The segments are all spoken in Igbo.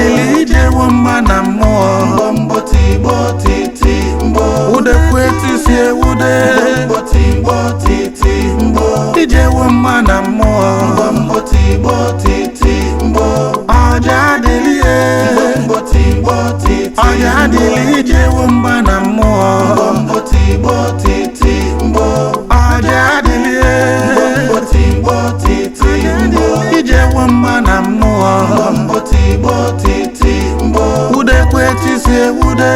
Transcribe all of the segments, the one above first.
Ojadili jewo mba na mmụọ Mbombo timbo titi mbo Udekweti sie ude Mbombo titi mbo Ijewo mba na mmụọ Mbombo timbo titi mbo Ojadili Mbombo timbo titi Ojadili jewo mba na mmụọ Mbombo timbo titi mbo Ojadili Mbombo timbo titi mbo Ijewo mba na mmụọ Mbombo timbo titi mbo Udekweti sie ude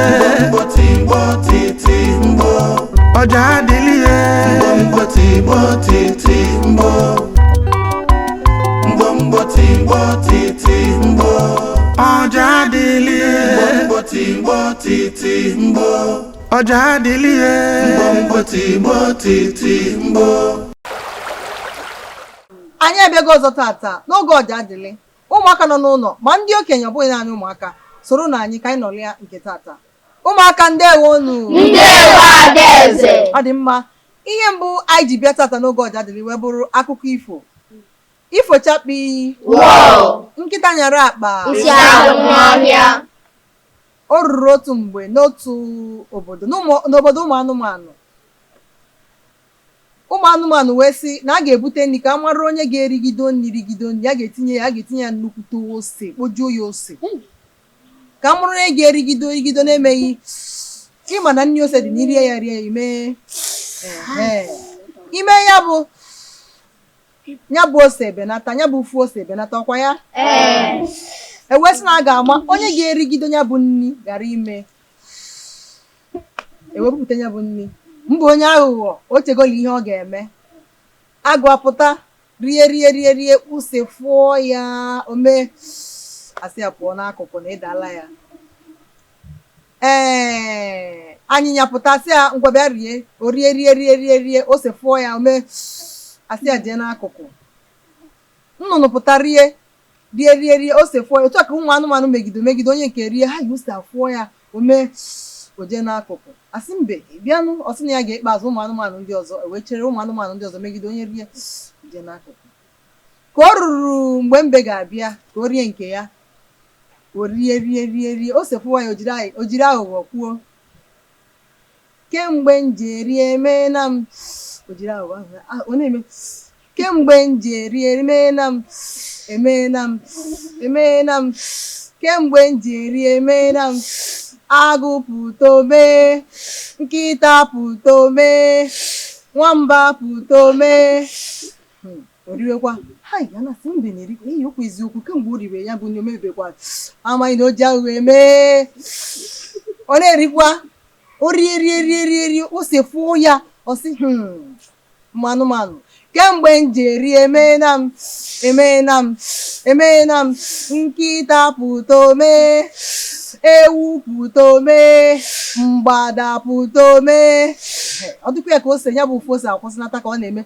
Mbombo timbo titi mbo Ojadili Mbombo timbo titi mbo Mbombo timbo titi mbo Ojadili Mbombo timbo titi mbo Ojadili Mbombo timbo titi mbo. Anyị abịago ọzọ tata n'oge Ojadili. Ụmụaka nọ n'ụlọ ma ndị okenye ọbụghị naanị ụmụaka soro na anyị ka anyị nọrịa nke tata. Ụmụaka ndewonu. Ndewo Adaeze. Ọ dị mma. Ihe mbụ anyị ji bịa tata n'oge Ojadili wee bụrụ akụkọ ifo. Ifo chakpi. Wow. Nkịta nyara akpa. Isi ahụ n'ọhịa. O ruru otu mgbe n'otu obodo n'obodo ụmụ anụmanụ. Ụmụ anụmanụ wee sị na a ga-ebute nri ka a mara onye ga-erigido nri rigido nri, a ga-etinye ya nnukwute ose, kpojuo ya ose ka a mara onye ga-erigido na-emeghị ịma na nri ose dị n'irie ya rie ime ya bụ ose ebenata, ya bụ ufu ose ebenata ọkwa ya ewesị na a ga-ama onye ga-erigido ya bụ nri gara ime ewepụta ya bụ nri. Mba onye aghụghọ o chegolo ihe ọ ga-eme. Agụ apụta rie use fụọ ya ome asị ya pụọ n'akụkụ na ịdala ya. Anyịnya pụta sị ya ngwa bịa rie, o rie ose fụọ ya ome asị ya jee n'akụkụ. Nnụnụ pụta rie ose fụọ ya. Otu a ka ụmụ anụmanụ megide onye nke rie ha yi ose afụọ ya ome o jee n'akụkụ. Asị mbe bịanụ ọsị na ya ga-ekpe azụ ụmụ anụmanụ ndị ọzọ wee chere ụmụ anụmanụ ndị ọzọ megide onye rie jee n'akụkụ. Ka o ruru mgbe mbe ga-abịa ka o rie nke ya, o rie ose fụwa ya o jiri aghụghọ kwuo kemgbe m ji erie emeela m o jiri aghụghọ ọ na-eme kemgbe m ji erie emeela m kemgbe m ji erie emeela m agụ pụta omee, nkịta pụta omee, nwamba pụta omee. O riwekwa hai ya na mbe na-erikwa ihe okwu eziokwu kemgbe o riwe ya bụ nne omebekwa amaghị na o ji aghụghọ eme. Ọ na-erikwa o rie ose fụọ ya ọ sị ụmụ anụmanụ kemgbe m ji eri emeela m nkịta pụta omee, ewu pụta omee, mgbada pụta omee. Ọ dịkwa ya ka ose ya bụ ofu ose akwụsịnata ka ọ na-eme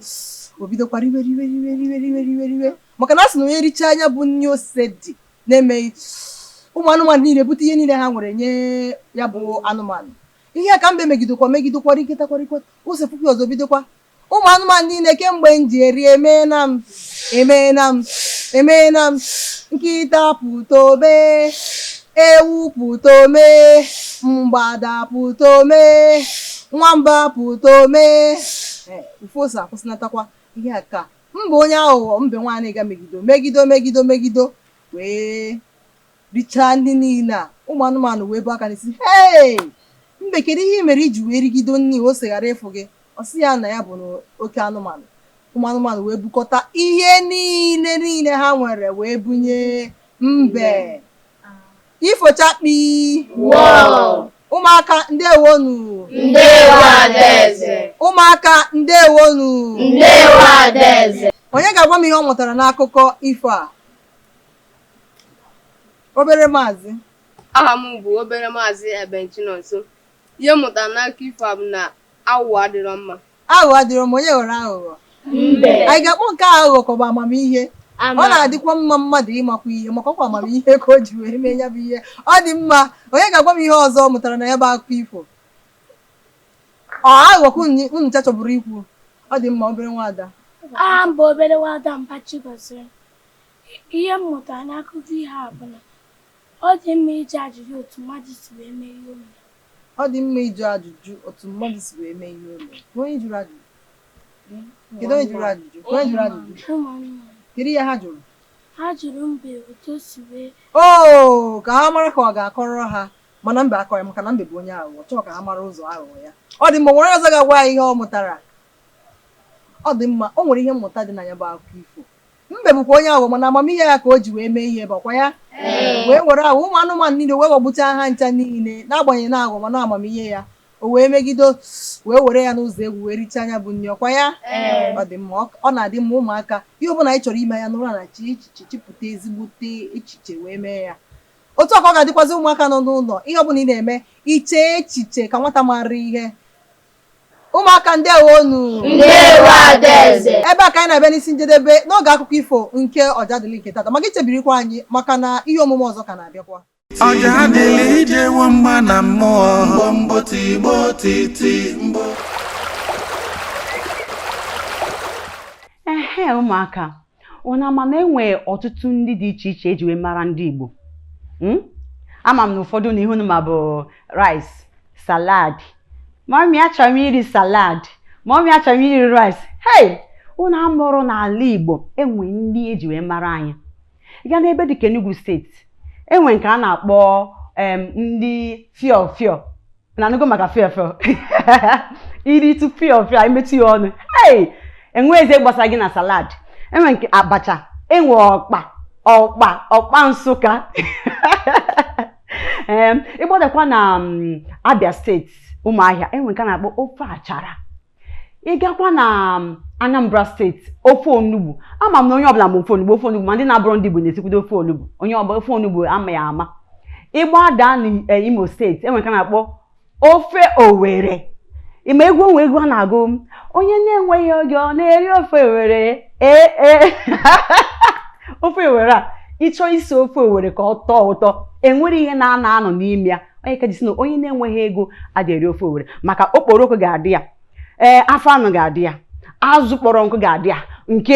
o bidokwa riwe maka na a sị na onye richaa anya bụ nri ose dị na-emeghị ụmụ anụmanụ niile bute ihe niile ha nwere nye ya bụ anụmanụ. Ihe ka mbe megidekwa rikọta ose fụkwa ọzọ bidokwa ụmụ anụmanụ niile kemgbe m ji eri emeela m nkịta pụta omee, ewu pụta omee, mgbada pụta omee, nwamba pụta omee. Ufu ose akwụsịnatakwa ihe a ka mba onye aghụghọ mbe nwaanyị ga megido wee richaa ndị niile a. Ụmụ anụmanụ wee bụ aka n'isi mbe kedu ihe i mere iji wee rigido nri ose ghara ịfụ gị? Ọ sị ya na ya bụ oke anụmanụ. Ụmụ anụmanụ wee bukọta ihe niile ha nwere wee bunye mbe. Ifo chakpi. Ụmụaka ndewonu. Ndewo Adaeze. Ụmụaka ndewonu. Ndewo Adaeze. Onye ga-agwa m ihe ọ mụtara n'akụkọ ifo a? Obere maazị. Aha m bụ obere maazị Ebenchinonso. Ihe m mụtara n'akụkọ ifo a bụ na aghụghọ adịrọ mma. Aghụghọ adịrọ mma, onye ghọrọ aghụghọ? Mbe. Anyị ga-akpọ nke aghụghọ ka ọ bụ amamihe. Ọ na-adịkwa mma mmadụ ịmakwa ihe maka ọkwa amamihe ka o ji wee mee ya bụ ihe. Ọ dị mma. Onye ga-agwa m ihe ọzọ ọ mụtara na ya bụ akụkọ ifo? Ọ aghụghọ ka unu chọburu ikwu? Ọ dị mma obere nwada. Aha m bụ obere nwada Mbachi gosiri. Ihe m mụtara n'akụkọ ihe a bụ na Ọ dị mma iji ajụjụ otu mmadụ si wee mee ihe ome. Ọ dị mma ịjụ ajụjụ otu mmadụ si wee mee ihe ome. Onye jụrụ ajụjụ? Kedu onye jụrụ ajụjụ? Onye jụrụ ajụjụ? Ụmụ anụmanụ. Kedu ihe ha jụrụ? Ha jụrụ mbe otu o si wee. Ka ha mara ka ọ ga-akọrọ ha mana mbe akọrọ maka na mbe bụ onye aghụghọ chọọ ka ha mara ụzọ aghụghọ ya. Ọ dị mma nwere ọzọ ga-agwa ya ihe ọ mụtara. Ọ dị mma o nwere ihe mmụta dị na ya bụ akụkọ ifo. Mbe bụkwa onye aghụghọ mana amamihe ya ka o ji wee mee ihe bụkwa ya. Wee were ahụ ụmụ anụmanụ niile wee ghọgbucha ha ncha niile n'agbanyeghị na aghụghọ na amamihe ya. O wee megide wee were ya n'ụzọ egwu wee richaa anya bụ nri ọkwa ya. Ọ dị mma ọ na-adị mma ụmụaka ihe ọbụla anyị chọrọ ime ya nụrụ na chi echiche chịpụta ezigbote echiche wee mee ya. Otu ọ ka ọ ga-adịkwazị ụmụaka nọ n'ụlọ ihe ọbụla ị na-eme iche echiche ka nwata mara ihe. Ụmụaka ndewonu. Ndewo Adaeze. Ebe a ka anyị na-abịa n'isi njedebe n'oge akụkọ ifo nke Ojadili nke tata maka ichebirikwa anyị maka na ihe omume ọzọ ka na-abịakwa. Ojadili ijewo mgba na mmụọ. Mgbo mgbo tigbo titi mgbo. Ụmụaka ụna ama na enwe ọtụtụ ndị dị iche iche eji wee mara ndị Igbo. Ama m na ụfọdụ na ihu ma bụ rice, salad. Mami achọrọ m iri salad. Mami achọrọ m iri rice. Ụna amụrụ n'ala Igbo enwe ndị eji wee mara anyị. Ị gaa n'ebe dịka Enugu steeti enwe nke a na-akpọ ndị fiofio. Na anụgo maka fiofio. Iri tu fiofio imetụ ya ọnụ. Enwe eze gbasara gị na salad. Enwe nke abacha, enwe ọkpa Nsụka. Ịgbadakwa na Abia steeti Ụmụahịa enwe nke a na-akpọ ofe achara. Ịgakwa na Anambra steeti ofe onugbu. Ama m na onye ọbụla ma ofe onugbu ma ndị na-abụrụ ndị Igbo na-esikwudo ofe onugbu. Onye ọbụla ofe onugbu ama ya ama. Ịgbada na Imo steeti enwe nke a na-akpọ ofe Owere. Ịma egwu egwu a na-agụ onye na-enweghị oge ọ na-eri ofe Owere. Ofe Owere a ịchọ isi ofe Owere ka ọ tọọ ụtọ enwere ihe na-anọ n'ime ya. Onye ka ji sị na onye na-enweghị ego adịghị eri ofe Owere maka okporoko ga-adị ya. Afọ anụ ga-adị ya. Azụ kpọrọ nkụ ga-adị ya. Nke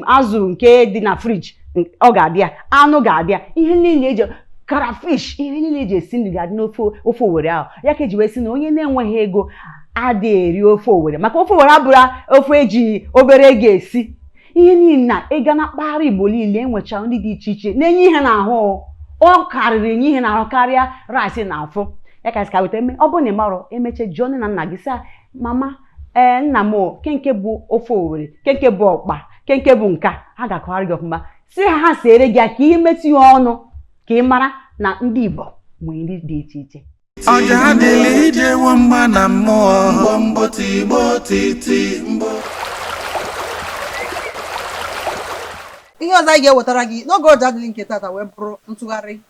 azụ nke dị na friji ọ ga-adị ya. Anụ ga-adị ya. Ihe niile eji karafish ihe niile eji esi nri ga-adị n'ofe Owere ahụ. Ya ka eji wee sị na onye na-enweghị ego adịghị eri ofe Owere maka ofe Owere abụrụ ofe eji obere ego esi. Ihe niile na ịga na mpaghara Igbo niile enwecha ndị dị iche iche na-enye ihe n'ahụ. Ọ karịrị enye ihe n'ahụ karịa rice na afọ. Ya ka weta eme ọ bụrụ na ị marọ emeche jụọ nne na nna gị sị mama nna m kenke bụ ofe Owere kenke bụ ọkpa kenke bụ nka ha ga-akọgharị gị ọfụma si ha sere gị ka ihe metụ ya ọnụ ka ị mara na ndị Igbo nwere nri dị iche iche. Ojadili ijewo mgba na mmụọ. Mgbo mgbo tigbo titi mgbo. Ihe ọzọ anyị ga-ewetara gị n'oge Ojadili nke tata wee bụrụ ntụgharị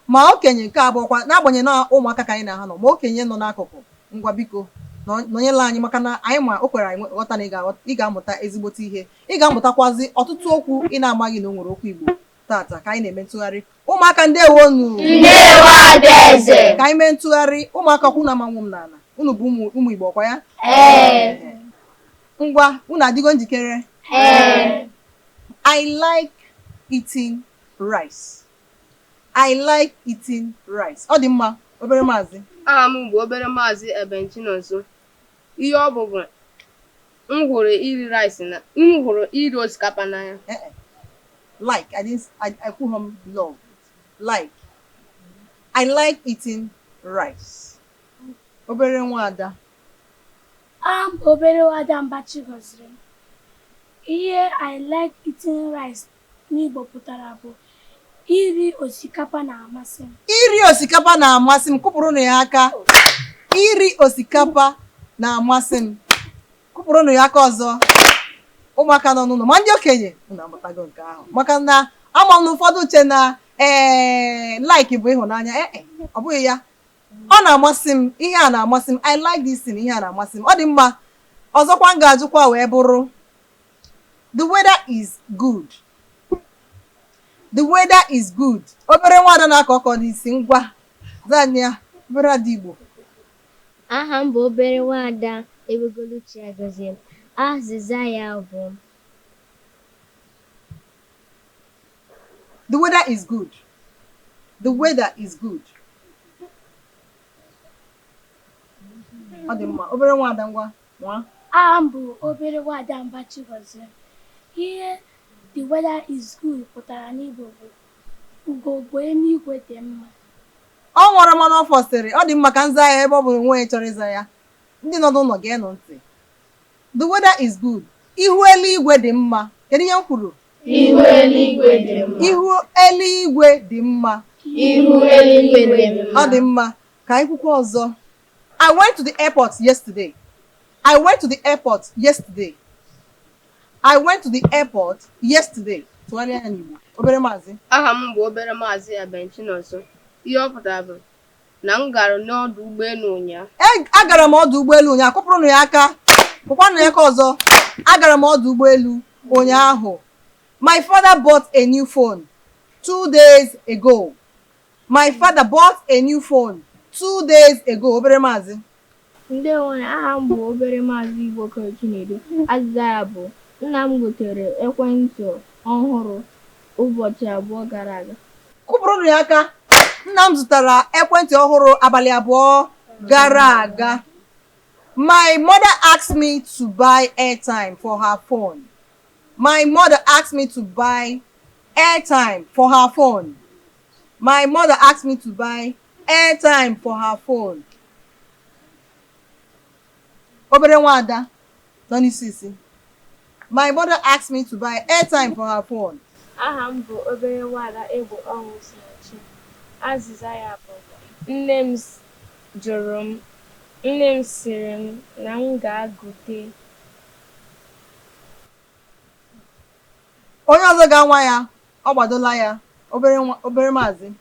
ma okenye nke abụọkwa n'agbanyeghị na ụmụaka ka anyị na ha nọ ma okenye nọ n'akụkụ ngwa biko nọnyela anyị maka na anyị ma o kwere anyị ghọta na ị ga-amụta ezigbote ihe ị ga-amụtakwazi ọtụtụ okwu ị na-amaghị na o nwere okwu Igbo tata ka anyị na-eme ntụgharị. Ụmụaka ndewonu. Ndewo Adaeze. Ka anyị mee ntụgharị ụmụaka kwụ na amanwụ m n'ala unu bụ ụmụ Igbo kwa ya. Ngwa unu adịgo njikere? I like eating rice. I like eating rice. Ọ dị mma obere maazị. Aha m bụ obere maazị Ebenchinonso. Ihe ọ bụ m hụrụ iri rice na m hụrụ iri osikapa n'anya. Like I put him love. Like I like eating rice. Obere nwada. Aha m bụ obere nwada Mbachi gọziri m. Ihe I like eating rice n'Igbo pụtara bụ iri osikapa na-amasị m. Iri osikapa na-amasị m. Kụpụrụnụ ya aka. Iri osikapa na-amasị m. Kụpụrụnụ ya aka ọzọ. Ụmụaka nọ n'ụlọ ma ndị okenye unu amụtago nke ahụ maka na ama m na ụfọdụ uche na like bụ ịhụnanya. Ọ bụghị ya. Ọ na-amasị m. Ihe a na-amasị m. I like this thing. Ihe a na-amasị m. Ọ dị mma. Ọzọkwa m ga-ajụkwa wee bụrụ the weather is good. The weather is good. Obere nwada na-akọ ọkọ n'isi ngwa zania obere ada Igbo. Aha m bụ obere nwada Ewegoluchi Agozie m. Azịza ya bụ The weather is good. The weather is good. Ọ dị mma. Obere nwada ngwa. Nwa. Aha m bụ obere nwada Mbachi gọziri. Ihe the weather is good pụtara n'Igbo bụ ugogbe eluigwe dị mma. Ọ nwere mmanụ ọ fọsịrị. Ọ dị mma ka nza ya ebe ọ bụ nwa ya chọrọ ịza ya. Ndị nọ n'ụlọ ga-enụ ntị. The weather is good. Ihu eluigwe dị mma. Kedu ihe m kwuru? Ihu eluigwe dị mma. Ihu eluigwe dị mma. Ihu eluigwe dị mma. Ọ dị mma. Ka anyị kwukwa ọzọ. I went to the airport yesterday. I went to the airport yesterday. I went to the airport yesterday. Tụgharịa ya n'Igbo. Obere maazị. Aha m bụ obere maazị Ebenchinonso. Ihe ọ pụtara bụ na m gara n'ọdụ ụgbọelu ụnyaahụ. Agara m ọdụ ụgbọelu ụnyaahụ. Kụpụrụnụ ya aka. Kụkwanụ ya aka ọzọ. Agara m ọdụ ụgbọelu ụnyaahụ. My father bought a new phone 2 days ago. My father bought a new phone 2 days ago. Obere maazị. Ndewo, aha m bụ obere maazị Igbo Chinedu. Azịza ya bụ nna m gotere ekwentị ọhụrụ ụbọchị abụọ gara aga. Kụpụrụnụ ya aka. Nna m zụtara ekwentị ọhụrụ abalị abụọ gara aga. My mother asked me to buy airtime for her phone. My mother asked me to buy airtime for her phone. My mother asked me to buy airtime for her phone. Obere nwada nọ n'isi isi. My mother asked me to buy airtime for her phone. Aha m bụ obere nwada Egbo ọnwụ si na chi. Azịza ya bụ nne m sịrị m na m ga-agote. Onye ọzọ ga-anwa ya, ọ gbadola ya. Obere maazị.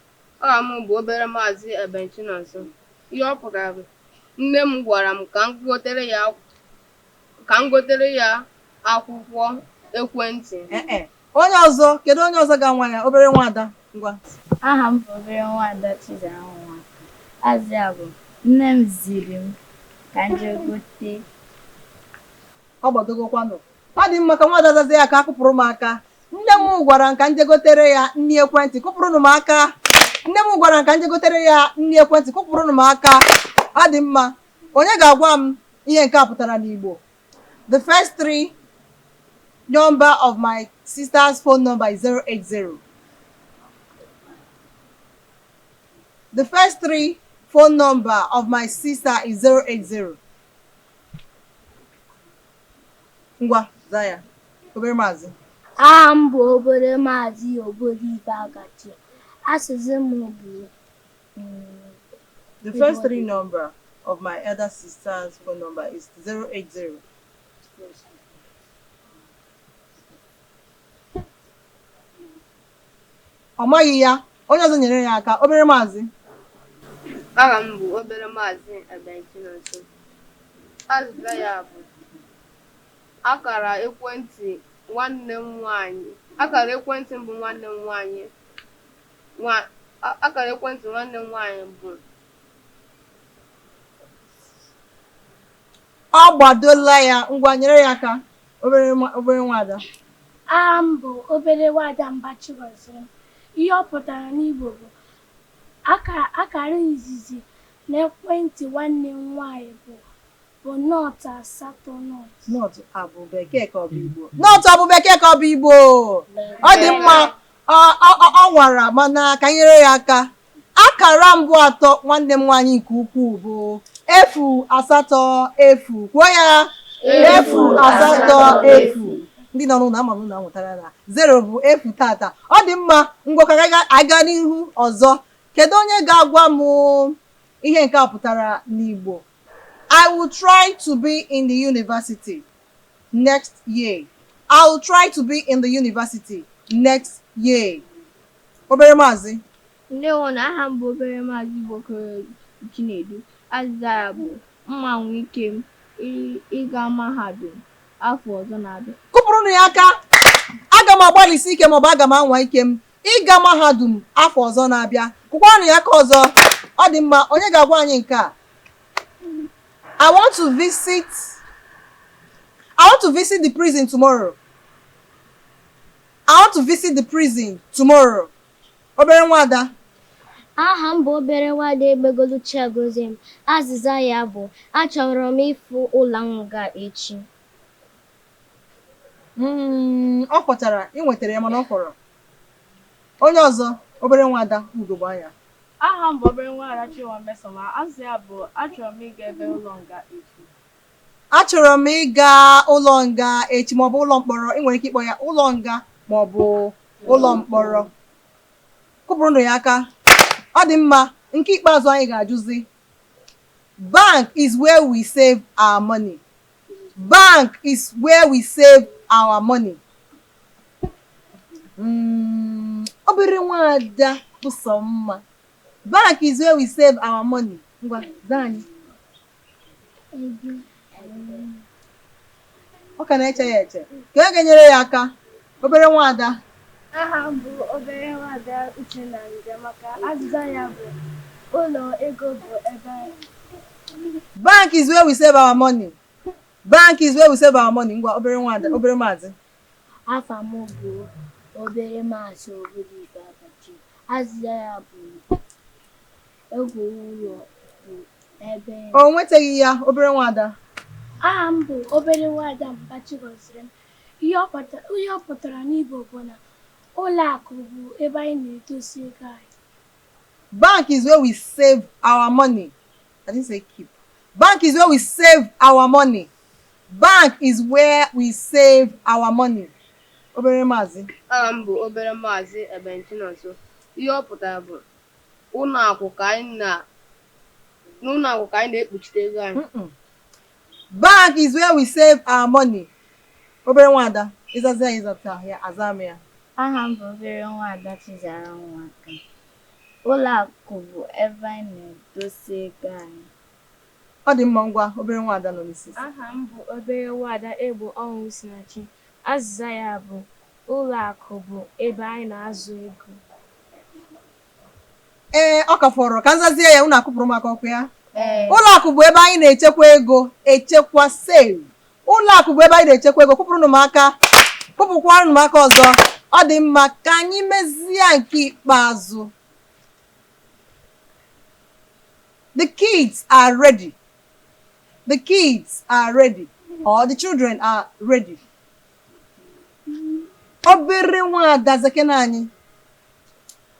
Aha m bụ obere maazị Ebenchinonso. Ihe ọ pụtara bụ nne m gwara m ka m gotere ya akwụkwọ ekwentị. Onye ọzọ, kedu onye ọzọ ga-anwa ya? Obere nwada ngwa. Aha m bụ obere nwada Chizaranwa. Azịza ya bụ nne m ziri m ka m jee gote. Ọ gbadogokwanụ. Ọ dị mma ka nwada zazie ya ka akụpụrụ m aka. Nne m gwara m ka m jegotere ya nni ekwentị. Kụpụrụnụ m aka. Nne m gwara m ka m jegotere ya nni ekwentị. Kụpụrụnụ m aka. Ọ dị mma. Onye ga-agwa m ihe nke a pụtara n'Igbo? The first 3 number of my sister's phone number is 080. The first 3 phone number of my sister is 080. Ngwa, Zaya. Obere maazị. Aha m bụ obere maazị Ogbodibe Agachi. Asịsị m bụ The first 3 number of my elder sister's phone number is 080. Ọ maghị ya. Onye ọzọ nyere ya aka. Obere maazị. Aha m bụ obere maazị Ebenchinonso. Azịza ya bụ akara ekwentị nwanne m nwanyị. Akara ekwentị m bụ nwanne m nwanyị. Akara ekwentị nwanne m nwanyị bụ. Ọ gbadola ya. Ngwa nyere ya aka. Obere nwada. aha m bụ obere nwada Mbachi gọziri. Ihe ọ pụtara n'Igbo bụ akara izizi n'ekwentị nwanne m nwanyị bụ nọt asatọ nọt. Nọt abụ bekee ka ọ bụ Igbo? Nọt abụ bekee ka ọ bụ Igbo? Ọ dị mma. Ọ nwara mana ka nyere ya aka. Akara mbụ atọ nwanne m nwanyị nke ukwuu bụ 080. Kwuo ya. 080. Ndị nọ n'ụlọ ama na nwetara na 0 bụ 0 tata. Ọ dị mma. Ngwa ka aga n'ihu ọzọ. Kedu onye ga-agwa m ihe nke a pụtara n'Igbo? I will try to be in the university next year. I will try to be in the university next year. Obere maazị. Ndewo, aha m bụ obere maazị Igbo Chinedu. Azịza ya bụ mma nwee ike m ịga mahadum afọ ọzọ na-abịa. Kụpụrụnụ ya aka. Aga m agbalịsi ike maọbụ aga m anwa ike m ịga mahadum afọ ọzọ na-abịa. Kụkwanụ ya aka ọzọ. Ọ dị mma. Onye ga-agwa anyị nke a? I want to visit the prison tomorrow. I want to visit the prison tomorrow. obere nwada. Aha m bụ obere nwada Egbegolu Chiagozie m. Azịza ya bụ achọrọ m ịfụ ụlọ nga echi. Ọ pụtara ị nwetara ya mana ọ fọrọ. Onye ọzọ obere nwada ugogbe anya. Aha m bụ obere nwada Chiwamesoma. Azịza ya bụ achọrọ m ịga ebe ụlọ nga echi. Achọrọ m ịga ụlọ nga echi maọbụ ụlọ mkpọrọ. Ị nwere ike ịkpọ ya ụlọ nga maọbụ ụlọ mkpọrọ. Kụpụrụnụ ya aka. Ọ dị mma. Nke ikpeazụ anyị ga-ajụzi. Bank is where we save our money. Bank is where we save our money. Obere nwada bụ sọ mma. Bank is where we save our money. Ngwa, zaa anyị. Ọ ka na-eche ya eche. Ka e ga-enyere ya aka. Obere nwada. Aha m bụ obere nwada Uchenna Nze maka azịza ya bụ ụlọ ego bụ ebe anyị. Bank is where we save our money. Bank is where we save our money. Ngwa, obere nwada, obere maazị. Afa m bụ obere maazị Ogbedife Abachi. Azịza ya bụ ego ụlọ bụ ebe. O nwetaghị ya, obere nwada. Aha m bụ obere nwada Mbachi gọziri m. Ihe ọ pụtara n'Igbo bụ na ụlọ akụ bụ ebe anyị na-edosi ego anyị. Bank is where we save our money. I didn't say keep. Bank is where we save our money. Bank is where we save our money. Obere maazị. Aha m bụ obere maazị Ebentinonso. Ihe ọ pụtara bụ ụlọ akụ ka anyị na-ekpuchite ego anyị. Bank is where we save our money. Obere nwada. Ịzazi ya ịzata ya azam ya. Aha m bụ obere nwada Chizara Nwaka. Ụlọ akụ bụ ebe anyị na-edosa ego anyị. Ọ dị mma, ngwa obere nwada nọ n'isi. Aha m bụ obere nwada Egbo Ọnwụsinachi. Azịza ya bụ ụlọ akụ bụ ebe anyị na-azụ ego. Ọ ka fọrọ ka nzazie ya unu akụpụrụ maka ọkụ ya. Ụlọ akụ bụ ebe anyị na-echekwa ego, echekwa save. Ụlọ akụ bụ ebe anyị na-echekwa ego. Kụpụrụnụ m aka. Kụpụkwaranụ m aka ọzọ. Ọ dị mma ka anyị mezie nke ikpeazụ. The kids are ready. The kids are ready. Or the children are ready. Obere nwada zekena anyị.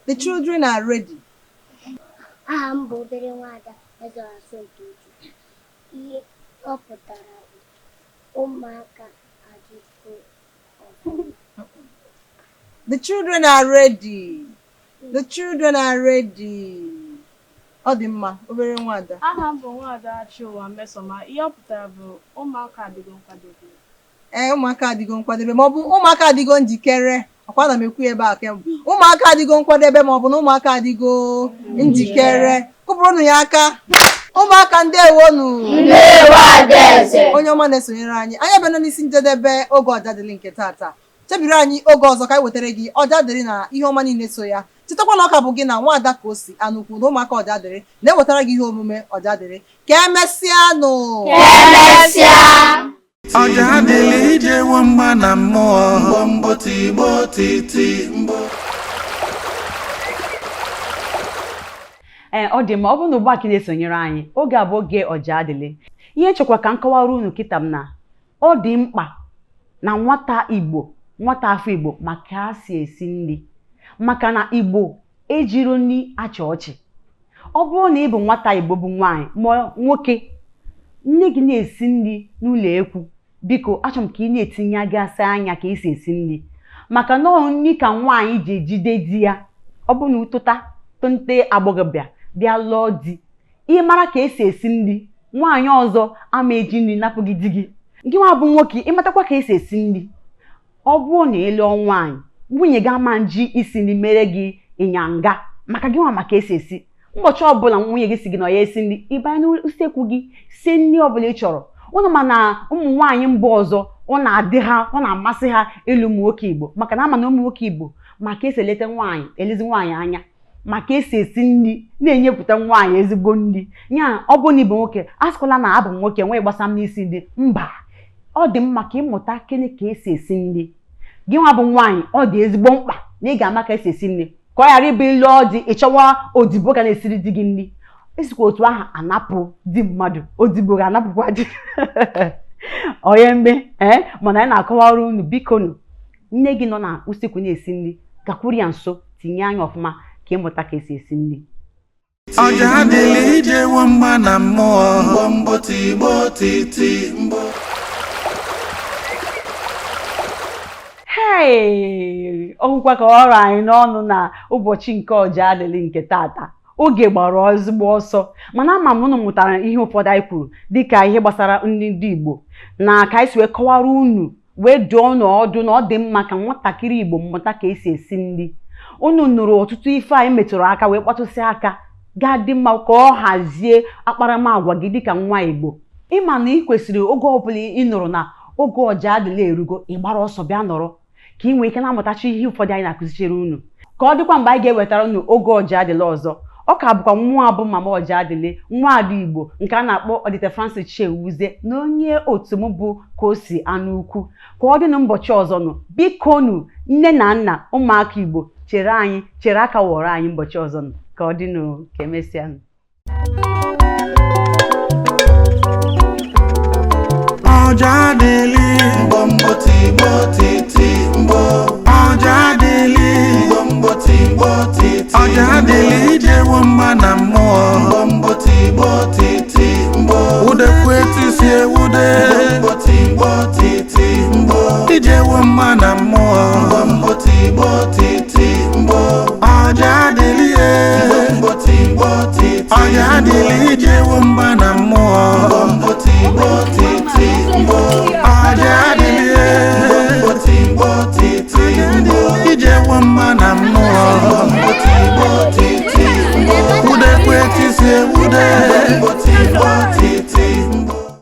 The children are ready. Aha m bụ obere nwada Ezeorasontouju. Ihe ọ pụtara ụmụaka adịgo ọfụma. The children are ready. The children are ready. Ọ dị mma, obere nwada. Aha m bụ nwada Chiwamesoma. Ihe ọ pụtara bụ ụmụaka adịgo nkwadebe. Ụmụaka adịgo nkwadebe maọbụ ụmụaka adịgo njikere. Ọkwa na m ekwu ebe a kemgbe. Ụmụaka adịgo nkwadebe maọbụ na ụmụaka adịgo njikere. Kụpụrụnụ ya aka. Ụmụaka ndewonu. Ndewo Adaeze. Onye ọma na-esonyere anyị. Anyị abịala n'isi njedebe oge Ojadili nke tata. Chebiri anyị oge ọzọ ka anyị wetara gị Ojadili na ihe ọma niile so ya. Chetakwa na ọka bụ gị na nwada Kosi Anukwu na ụmụaka Ojadili na-ewetara gị ihe omume Ojadili. Ka emesịanụ. Ojadili ije nwamba na mmụọ. Mbọ tigbo titi mbọ. Ọ dị mma, ọ bụrụ na ugbu a ka na-esonyere anyị oge a bụ oge Ojadili. Ihe nchekwa ka m kọwara unu kịta m na ọ dị mkpa na nwata Igbo, nwata afọ Igbo maka ha si esi nri, maka na Igbo ejiro nri achị ọchị. Ọ bụrụ na ị bụ nwata Igbo bụ nwaanyị ma nwoke, nne gị na-esi nri n'ụlọ ekwu, biko achọrọ m ka ị na-etinye gasị anya ka esi esi nri, maka na ọ nri ka nwaanyị ji ejide di ya. Ọ bụ na ụtụta tonte agbọghọbịa bịa lụọ di, ihe mara ka esi esi nri, nwaanyị ọzọ ama eji nri napụghị di gị. Gị nwa bụ nwoke ịmatakwa ka esi esi nri. Ọ bụrụ na ị lụọ nwaanyị, nwunye gị ama nji isi nri mere gị ịnyanga maka gị nwa maka esi esi. Ụbọchị ọbụla nwunye gị si gị na ya esi nri, ịbanye n'usekwu gị sie nri ọbụla ị chọrọ. Ụnụ ma na ụmụ nwaanyị mba ọzọ ọ na-adị ha, ọ na-amasị ha ịlụ ụmụ nwoke Igbo, maka na ama na ụmụ nwoke Igbo maka esi eleta nwaanyị, elezi nwaanyị anya, maka esi esi nri na-enyepụta nwaanyị ezigbo nri. Nya ọ bụ na ịbụ nwoke asịkwala na abụ nwoke nwee gbasa m n'isi nri. Mba, ọ dị mma ka ịmụta kene ka esi esi nri. Gị nwa bụ nwaanyị, ọ dị ezigbo mkpa na ị ga-ama ka esi esi nri. ka ọ ghara ịbụ ilu ọdị ịchọwa odibo ga na-esiri di gị nri. Esikwa otu ahụ anapụ di mmadụ, odibo ga-anapụkwa di onye mgbe mana anyị na-akọwara unu biko nụ, nne gị nọ na usekwu na-esi nri, gakwuru ya nso tinye anya ọfụma ka ịmụta ka esi esi nri. Ojadili ije nwamba na mmụọ. Mbọ tigbo titi mbọ. Hey, ọgwụkwa ka ọrụ anyị n'ọnụ na ụbọchị nke Ojadili nke tata. Oge gbara ezigbo ọsọ, mana ama m unu mụtara ihe ụfọdụ anyị kwuru dịka ihe gbasara nri ndị Igbo na ka anyị si wee kọwara unu wee dụọ unu ọdụ na ọ dị mma ka nwatakịrị Igbo mmụta ka esi esi nri. Unu nụrụ ọtụtụ ife anyị metụrụ aka wee kpatụsị aka ga-adị mma ka ọ hazie akparamagwa gị dịka nwa Igbo. Ịma na ị kwesịrị oge ọbụla ị nụrụ na oge Ojadili erugo, ị gbara ọsọ bịa nọrọ ka ị nwee ike na-amụtachi ihe ụfọdụ anyị na-akụzichere unu, ka ọ dịkwa mgbe anyị ga-ewetara unu oge Ojadili ọzọ. Ọ ka bụkwa mmụọ abụ mama Ojadili, nwa ada Igbo nke a na-akpọ Editha Francis na onye otu m bụ Kosi Anukwu. Ka ọ dị n'ụbọchị ọzọ nụ, biko nụ nne na nna ụmụaka Igbo chere aka wọrọ anyị ụbọchị ọzọ nụ. Ka ọ dị nụ, ka emesịa nụ. Ojadili Mbọ tigbo titi mbọ. Ojadili Mbọ tigbo titi. Ojadili ije nwamba na mmụọ. Mbọ tigbo titi mbọ. Udekwe tisi ewude. Mbọ tigbo titi mbọ. Ije nwamba na mmụọ. Mbọ tigbo titi mbọ. Ojadili Mbọ tigbo titi. Ojadili ije nwamba